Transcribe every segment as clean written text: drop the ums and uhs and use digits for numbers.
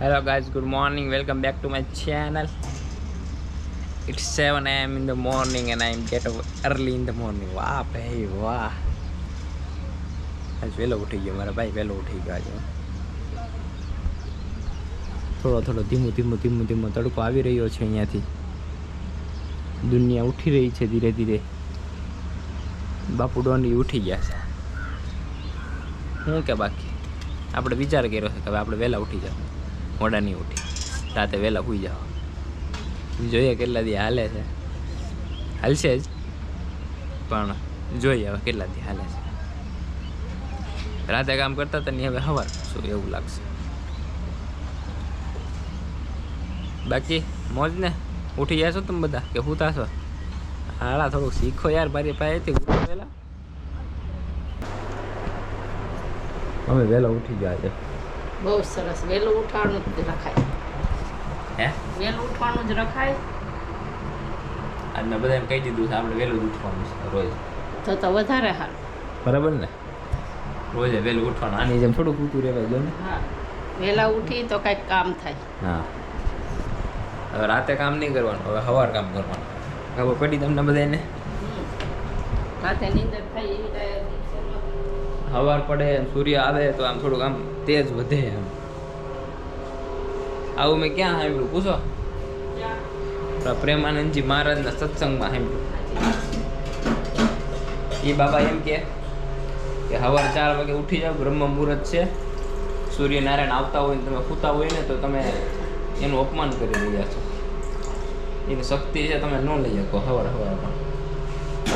Hello guys, good morning. Welcome back to my channel. It's 7 a.m. in the morning and I'm get up early in the morning. વાહ ભાઈ વાહ. આજ વહેલો ઉઠી ગયો મારા ભાઈ, વહેલો ઉઠી ગયો આજે. થોડો ધીમો તડકો આવી રહ્યો છે અહીંયાથી. દુનિયા ઉઠી રહી છે ધીરે ધીરે. બાપુ ડોંડી ઉઠી ગયા છે. હું કે બાકી આપણે વિચાર કર્યો છે કે હવે આપણે વહેલા ઉઠી જાવ, મોડા નહીં ઉઠી, રાતે વહેલા સૂઈ જાઓ. જોઈએ કેટલા દી હાલે છે, હાલશે જ પણ જોઈએ હવે કેટલા દી હાલે છે. રાતે કામ કરતા હતા ને હવે સવાર શું એવું લાગશે. બાકી મોજ ને? ઉઠી ગયા છો તમે બધા કે સૂતા છો? હાલા થોડુંક શીખો યાર, મારી પાસેથી ઉઠો વહેલા. અમે વહેલા ઉઠી ગયા છે. બહુ સરસ. વહેલું ઉઠવાનું જ રખાય. હે, વહેલું ઉઠવાનું જ રખાય. આજ મેં બધા એમ કહી દીધું છે આપણે વહેલું ઉઠવાનું છે રોજ. તો વધારે હાલ. બરાબર ને? રોજે વહેલું ઉઠવાનું. આની જેમ થોડુંક ઊંચું રહેવાય જો ને. હા, વહેલા ઉઠી તો કાંઈક કામ થાય. હા, હવે રાતે કામ નહીં કરવાનું, હવે સવાર કામ કરવાનું. ખબર પડી તમને બધાને? રાતે નીંદર થાય એવી થાય. સવાર પડે, સૂર્ય આવે તો આમ થોડુંક આમ તેજ વધે એમ. આવું મેં ક્યાં સાંભળ્યું પૂછો? પ્રેમાનંદજી મહારાજના સત્સંગમાં સાંભળ્યું. એ બાબા એમ કે સવાર 4 વાગે ઉઠી જાઓ, બ્રહ્મ મુહૂર્ત છે, સૂર્યનારાયણ આવતા હોય ને તમે સૂતા હોય ને તો તમે એનું અપમાન કરી રહ્યા છો. એની શક્તિ છે તમે ન લઈ શકો સવારમાં.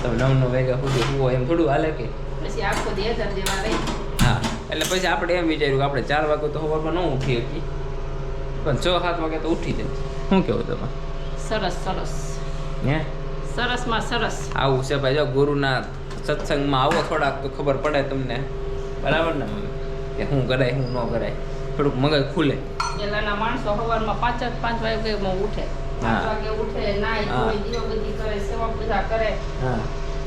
તમે 9 વાગ્યા સુધી સુવો એમ થોડું હાલે કે? પછી આખો દી હજાર જેવા રહી. હા, એટલે પછી આપણે એમ વિચાર્યું કે આપણે 4 વાગે તો સવારમાં ન ઉઠી શકીએ, પણ 6-7 વાગે તો ઉઠી જાય. શું કહેવું તમે? સરસ સરસ. હે, સરસમાં સરસ. આવું છે ભાઈ. જો ગુરુના સત્સંગમાં આવો થોડાક તો ખબર પડે તમને, બરાબર ને, કે શું કરાય શું ન કરાય. થોડુંક મગજ ખુલે. પહેલાના માણસો સવારમાં 5 વાગે ઉઠે. 5 વાગે ઉઠે, નાઈ ધોઈ દીવાબત્તી કરે, સેવા પૂજા કરે. હા,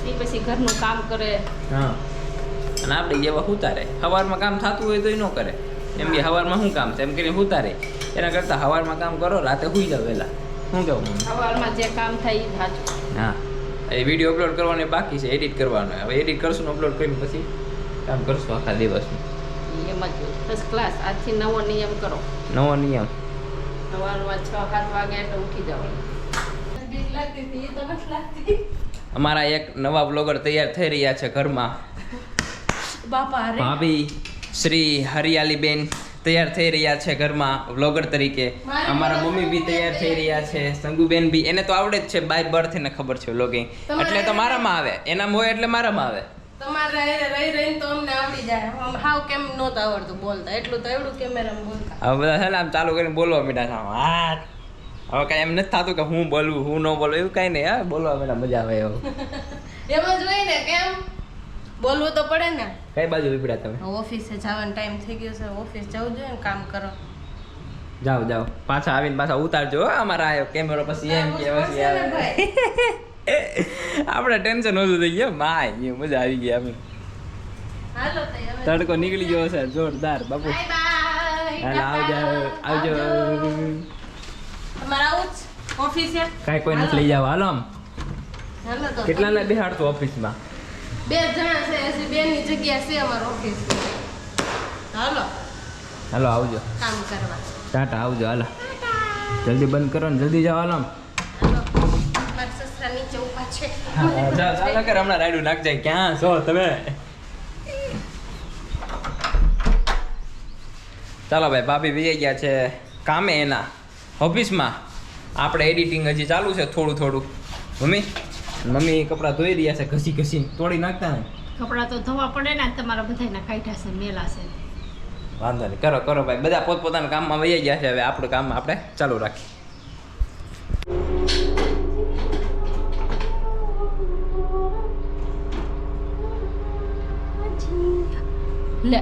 એ પછી ઘરનું કામ કરે. હા. અને આપણે જેવા સૂતા રહે. સવારમાં કામ થતું હોય તો એ ન કરે. એમ કે સવારમાં શું કામ છે એમ કરીને સૂતા રહે. એના કરતાં સવારમાં કામ કરો, રાતે સૂઈ જાવ વહેલા. શું કહેવું? સવારમાં જે કામ થાય એ સાચું. હા, એ વિડીયો અપલોડ કરવાની બાકી છે, એડિટ કરવાનો. હવે એડિટ કરશું, અપલોડ કરીને પછી કામ કરશું આખા દિવસનું. એમ જ ફર્સ્ટ ક્લાસ. આજથી નવો નિયમ કરો. નવો નિયમ. સવારમાં 6-7 વાગે એટલે ઉઠી જવાનું. અમારા એક નવા બ્લોગર તૈયાર થઈ રહ્યા છે ઘરમાં. બાપા રે. ભાભી શ્રી હરિયાલીબેન તૈયાર થઈ રહ્યા છે ઘરમાં બ્લોગર તરીકે. અમારા મમ્મી બી તૈયાર થઈ રહ્યા છે. સંગુબેન બી, એને તો આવડે જ છે બાય બર્થ, એને ખબર છે વ્લોગિંગ, એટલે તો મારામાં આવે. એનામાં હોય એટલે મારામાં આવે. તમારે રહીને તો અમને આવડી જાય. હાવ કેમ નહોતું આવડતું બોલતા, એટલું તો આવડું કેમેરામાં બોલતા. હવે બધા છે ને આમ ચાલુ કરીને બોલવા માંડ્યા છે. હા, હવે કાંઈ એમ નથી થતું કે હું બોલવું હું ન બોલું, એવું કાંઈ નહીં. હા, બોલવા માંડ્યા, મજા આવે એવું. એમ જ હોય ને, કેમ બોલવું તો પડે ને. કઈ બાજુ વિપડ્યા તમે? ઓફિસે જવાનો ટાઈમ થઈ ગયો છે, ઓફિસ જવું જોઈએ ને, કામ કરો. જાઓ પાછા આવીને પાછા ઉતારજો. અમારા આવ્યો કેમેરો પછી એમ કે પછી આવે. આપણે ટેન્શન ઓછું થઈ ગયું. માય મજા આવી ગઈ. અમે હાલો તો હવે તડકો નીકળી ગયો છે જોરદાર. બાપુ બાય બાય. આવજો. તમારે આવું જ ઓફિસે? કાંઈ કોઈ નથી લઈ જાવ. હાલો આમ. હાલો તો. કેટલાને બેહાડતો ઓફિસમાં? 2 જણા છે, હજી 2 ની જગ્યા છે અમારા ઓફિસ. હાલો આવજો. કામ કરવા. ટાટા, આવજો. હાલો જલ્દી બંધ કરો ને જલ્દી જાઓ. હાલો હાલો મારા સસરા નીચે ઊભા છે. ચાલો કર, હમણાં રાયડું નાખ જાય. ક્યાં છો તમે? ચાલો ભાઈ, ભાભી વી ગયા છે કામે એના ઓફિસમાં. આપણે એડિટિંગ હજી ચાલુ છે થોડું. મમ્મી કપડાં ધોઈ રહ્યા છે, ઘસી તોડી નાખતા ને. કપડાં તો ધોવા પડે ને, તમારા બધાના કાઢ્યા છે, મેલા છે. વાંધો નહીં, કરો ભાઈ. બધા પોતપોતાના કામમાં વહી ગયા છે. હવે આપણું કામ આપણે ચાલુ રાખીએ. લે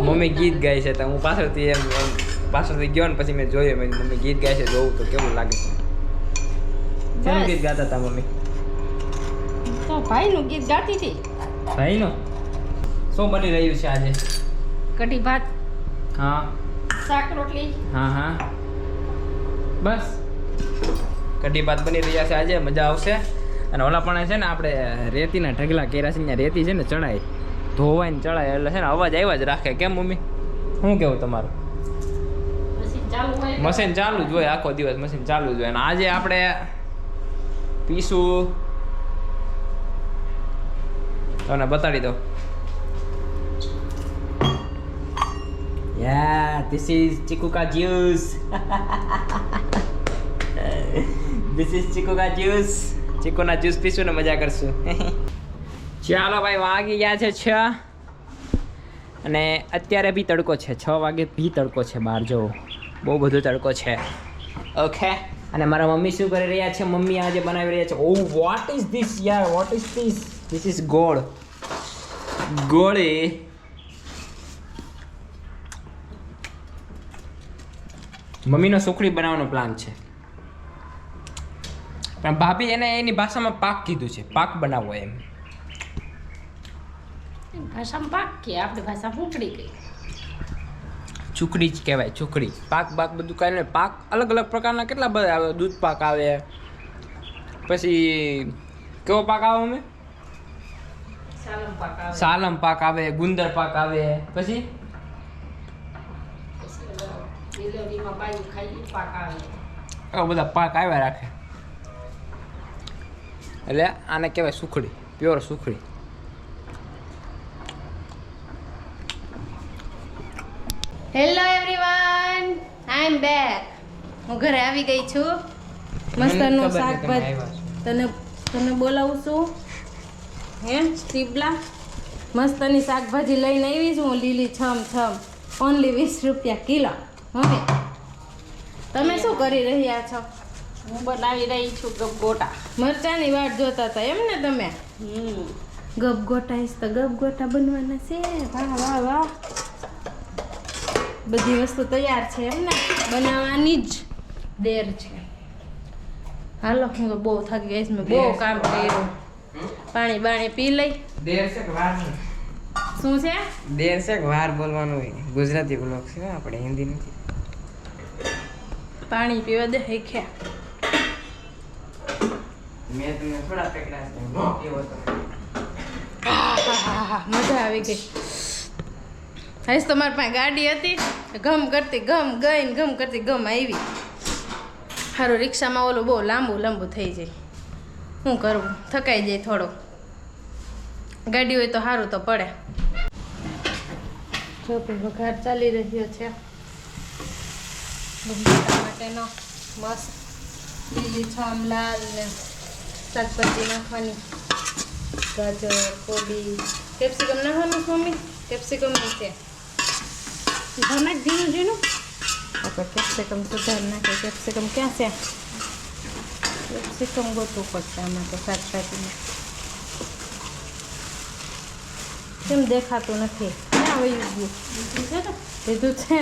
મમ્મી ગીત ગાય છે તો હું પાછળથી ગયો ને પછી મેં જોયું, મમ્મી ગીત ગાય છે, જોઉં તો કેવું લાગે છે. કેવું ગીત ગાતા હતા મમ્મી? તો ભાઈનું ગીત ગાતી હતી. ભાઈનું? શું બની રહ્યું છે આજે? કઢી ભાત. હા શાક રોટલી. હા બસ કઢી ભાત બની રહ્યા છે આજે, મજા આવશે. અને ઓલા પણ છે ને આપણે રેતીના ઢગલા કર્યા છે, ત્યાં રેતી છે ને ચડાય, ધોવાય ને ચડાય એટલે છે ને અવાજ આવ્યા જ રાખે. કેમ મમ્મી, શું કેવું તમારું? મશીન ચાલુ જ હોય આખો દિવસ, મશીન ચાલુ જ હોય. અને આજે આપણે પીશું, તમને બતાડી દો. Yeah, this is Chiku ka juice. This is Chiku ka juice. Chiku ના જ્યુસ પીશું ને મજા કરશું. ચાલો ભાઈ, વાગી ગયા છે 6 અને અત્યારે બી તડકો છે. 6 વાગે બી તડકો છે બહાર, જો બહુ બધો તડકો છે. ઓકે, અને મારા મમ્મી શું કરી રહ્યા છે? મમ્મી આજે બનાવી રહ્યા છે, ઓ વોટ ઇઝ ધીસ યાર, what is this? This is ગોળ. ગોળી મમ્મીનો સુખડી બનાવવાનો પ્લાન છે, પણ ભાભી એને એની ભાષામાં પાક કીધું છે, પાક બનાવવો એમ. ભાષામાં પાક કે આપણી ભાષા ફૂંકડી ગઈ. ચૂકડી જ કહેવાય, ચૂકડી. પાક બાક બધું કાંઈ નહીં. પાક અલગ અલગ પ્રકારના કેટલા બધા આવે. દૂધ પાક આવે, પછી કેવો પાક આવે? અમે સાલમ પાક આવે. સાલમ પાક આવે, ગુંદર પાક આવે, પછી ડિલિવરીમાં બાયું ખાઈ પાક આવે. એવા બધા પાક આવ્યા રાખે. એટલે આને કહેવાય સુખડી, પ્યોર સુખડી. હેલો એવરીવન, આઈ એમ બેક. હું ઘરે આવી ગઈ છું. મસ્તનું શાકભાજી તને બોલાવું છું. હે સ્ટીબલા, મસ્તની શાકભાજી લઈને આવી છું હું, લીલી છમ ઓનલી 20 રૂપિયા કિલો. મમ્મી તમે શું કરી રહ્યા છો? હું બનાવી રહી છું ગપગોટા. મરચાની વાટ જોતા હતા એમ ને તમે? ગપગોટા તો ગપગોટા બનવાના છે. વાહ વાહ વાહ, બધી વસ્તુ તૈયાર છે એમ ને? બનાવવાની જ દેર છે. હાલો, હું તો બહુ થાકી ગઈ છું, મેં બહુ કામ કર્યું. પાણી બાણી પી લઈ. દેર છે કે વાર? શું છે? દેર છે કે વાર બોલવાનું હોય. ગુજરાતી બ્લોગ છે, આપણે હિન્દી નથી. પાણી પીવા દે હેખ્યા. મેં તમને થોડા પેકડા છે, એવો તો મજા આવી ગઈ. હજી તમારી પાસે ગાડી હતી, ગમ કરતી ગમ ગઈ ને ગમ કરતી ગમ આવી. સારું, રિક્ષામાં ઓલું બહુ લાંબુ થઈ જાય. શું કરવું, થકાઈ જાય થોડો. ગાડી હોય તો સારું તો પડે. જો વઘાર ચાલી રહ્યો છે બટાકા માટેનો. મસ્ત લીલી છમ લાલ ને શાકભાજી નાખવાની. ગાજર, કોબી, કેપ્સિકમ નાખવાનું છે મમ્મી? કેપ્સિકમ છે ઘરમાં જ ઝીણું. આપણે કેપ્સિકમ સુધાર નાખીએ. કેપ્સિકમ ક્યાં છે? કેપ્સિકમ ગોતવું પડશે આમાં તો શાકભાજીમાં. કેમ દેખાતું નથી? ક્યાં વયું ગયું? લીધું છે.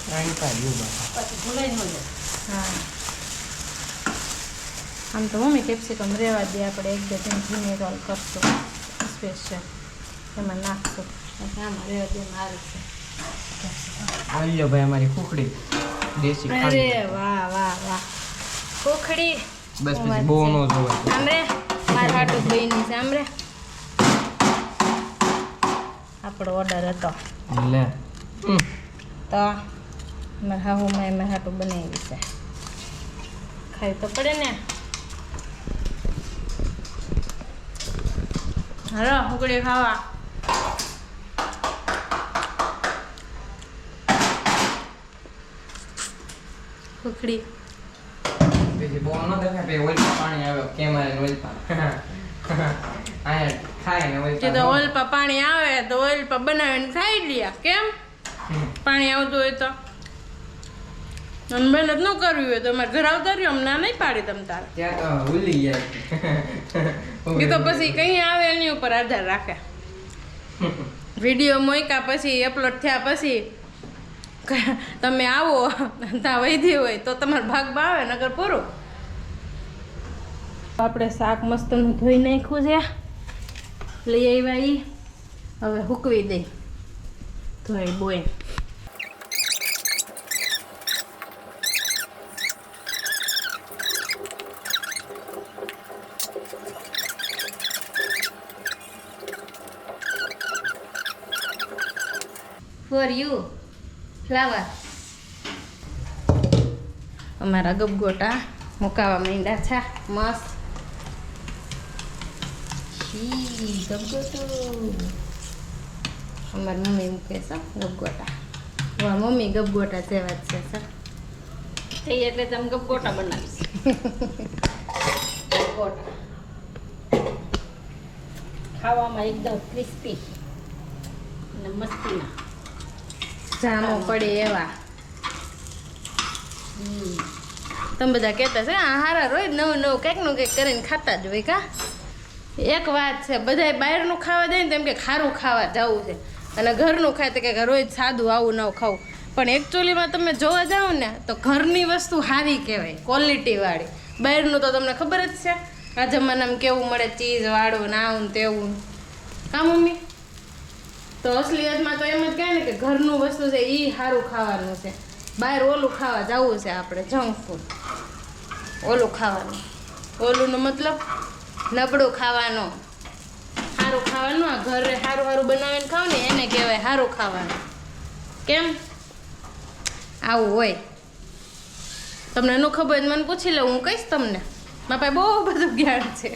પછી ભૂલાઈ ન જાય. હા, આમ તો મમ્મી કેપ્સિકમ રહેવા દે, આપણે 1-2 દિન ઝીણી રોલ કરશું સ્પેશિયલ, એમાં નાખશું. આમાં રહેવા દે, મારું છે. આલ્યો ભાઈ અમારી ખુખડી દેશી અરે વાહ વાહ વાહ, કોખડી. બસ પછી બહુ નો જોવે. આમરે મારા હાટું બની છે. આમરે આપણો ઓર્ડર હતો લે તો મારા હાહુમાં એમાં હાટું બનાવી છે. ખાવી તો પડે ને. હાલો ખુકડી ખાવા. ખુકડી પછી બહુ નો દેખાય, પછી ઓલ પાણી આવે કેમેરા ઓલ આયા ખાય ને ઓલ તો ઓઇલ પર પાણી આવે તો ઓઇલ પર બનાવીને ખાઈ લ્યા. કેમ પાણી આવતું હોય તો? અને મહેનત ન કરવી હોય તો અમારે ઘર આવતા રહ્યો, અમને નહીં પાડી તમ તારે. ત્યાં તો ભૂલી જાય. એ તો પછી કઈ આવે એની ઉપર આધાર રાખે. વિડીયો મૂક્યા પછી અપલોડ થયા પછી તમે આવો ત્યાં વૈધી હોય તો તમારે ભાગમાં આવે, નગર પૂરું. આપણે શાક મસ્તનું ધોઈ નાખ્યું છે, લઈ આવ્યા. હવે હૂકવી દઈ ધોઈ બોઈ. For you flower. અમારા ગબગોટા મુકાવા માંડ્યા છે મસ્ત. ગબગોટું અમારી મમ્મી મૂકે છે ગબગોટા. મમ્મી ગબગોટા જેવા જ છે સર. થઈ એટલે તમે ગપગોટા બનાવીશ. ગપગોટા ખાવામાં એકદમ ક્રિસ્પી અને મસ્તીના. જામો પડે એવા. તમે બધા કહેતા છે આ હારા રોજ નવું નવું કંઈક નું કંઈક કરીને ખાતા જ હોય કા. એક વાત છે, બધાય બહારનું ખાવા જાય ને તેમ કે ખારું ખાવા જવું છે અને ઘરનું ખાય તો કે રોજ સાદું આવું નવું ખાવું. પણ એકચ્યુઅલીમાં તમે જોવા જાઓ ને તો ઘરની વસ્તુ સારી કહેવાય, ક્વોલિટીવાળી. બહારનું તો તમને ખબર જ છે આ જમાનામાં કેવું મળે, ચીઝ વાળું ને આવું ને તેવું. કા મમ્મી? તો અસલિયતમાં તો એમ જ કહે ને કે ઘરનું વસ્તુ છે એ સારું ખાવાનું છે. બહાર ઓલું ખાવા જવું છે આપણે, જંક ફૂડ ઓલું ખાવાનું. ઓલુંનો મતલબ નબળું ખાવાનું. સારું ખાવાનું આ ઘરે સારું સારું બનાવીને ખાવ ને એને કહેવાય સારું ખાવાનું. કેમ આવું હોય? તમને ન ખબર હોય મને પૂછી લે, હું કહીશ તમને. મારા પાસે બહુ બધું જ્ઞાન છે.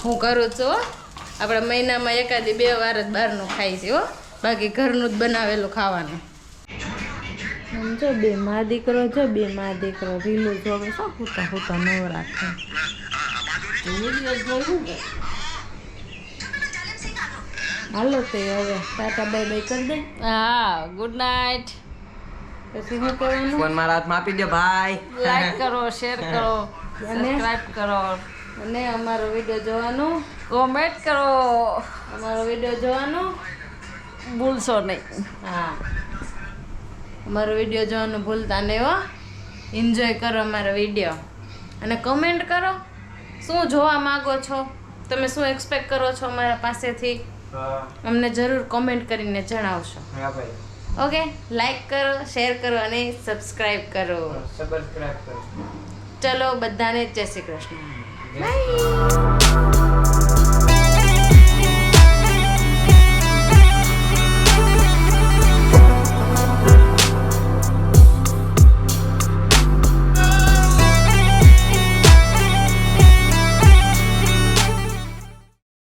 હું કરું છું હો. આપણે મહિનામાં એકાદી 2 વાર જ બહારનું ખાઈ છે હો, બાકી ઘરનું જ બનાવેલું ખાવાનું. જો બે મા દીકરો રીલું જોવે શું હુતા નવ રાખે. હાલો તે હવે ટાટા બાય બાય કરી દે. હા, ગુડ નાઇટ. પછી શું કરવાનું? ફોન મારા હાથમાં આપી દો ભાઈ. લાઈક કરો, શેર કરો, સબસ્ક્રાઇબ કરો અને અમારો વિડીયો જોવાનો, કોમેન્ટ કરો. અમારો વિડીયો જોવાનો ભૂલશો નહીં. હા, અમારો વિડીયો જોવાનું ભૂલતા નહીં હો. એન્જોય કરો અમારો વિડીયો અને કમેન્ટ કરો શું જોવા માંગો છો, તમે શું એક્સપેક્ટ કરો છો અમારા પાસેથી. અમને જરૂર કોમેન્ટ કરીને જણાવશો. ઓકે, લાઈક કરો, શેર કરો અને સબસ્ક્રાઇબ કરો. ચલો બધાને જય શ્રી કૃષ્ણ. બાય.